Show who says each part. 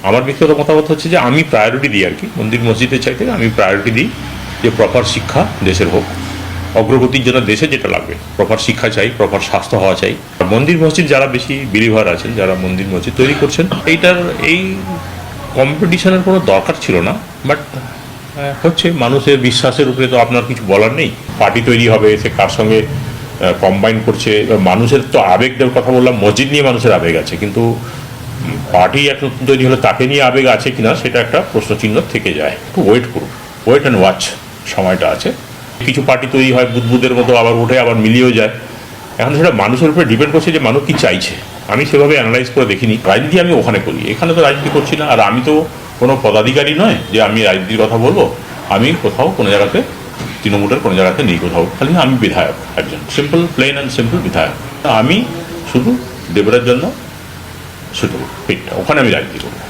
Speaker 1: আমার ব্যক্তিগত মতামত হচ্ছে যে আমি প্রায়োরিটি দিই আর কি, মন্দির মসজিদের চাইতে আমি প্রায়োরিটি দিই যে প্রপার শিক্ষা দেশের হোক, অগ্রগতির জন্য দেশে যেটা লাগবে প্রপার শিক্ষা চাই, প্রপার স্বাস্থ্য হওয়া চাই। মন্দির মসজিদ যারা বেশি বিলিভার আছেন, যারা মন্দির মসজিদ তৈরি করছেন, এই কম্পিটিশনের কোনো দরকার ছিল না, বাট হচ্ছে মানুষের বিশ্বাসের উপরে তো আপনার কিছু বলার নেই। পার্টি তৈরি হবে, সে কার সঙ্গে কম্বাইন করছে, মানুষের তো আবেগের কথা বললাম, মসজিদ নিয়ে মানুষের আবেগ আছে, কিন্তু পার্টি একটা তৈরি হলে তাকে নিয়ে আবেগ আছে কিনা সেটা একটা প্রশ্নচিহ্ন থেকে যায়। একটু ওয়েট করুন, ওয়েট অ্যান্ড ওয়াচ, সময়টা আছে। কিছু পার্টি তৈরি হয় বুদবুদের মতো, আবার উঠে আবার মিলিয়েও যায়। এখন সেটা মানুষের উপরে ডিপেন্ড করছে যে মানুষ কী চাইছে। আমি সেভাবে অ্যানালাইজ করে দেখিনি। রাজনীতি আমি ওখানে করি, এখানে তো রাজনীতি করছি না। আর আমি তো কোনো পদাধিকারী নয় যে আমি রাজনীতির কথা বলবো। আমি কোথাও কোনো জায়গাতে তৃণমূলের কোনো জায়গাতে নেই কোথাও, খালি আমি বিধায়ক, একজন সিম্পল প্লেন অ্যান্ড সিম্পল বিধায়ক। আমি শুধু দেবরের জন্য শুধু পেটটা, ওখানে আমি রাজনীতি করবো।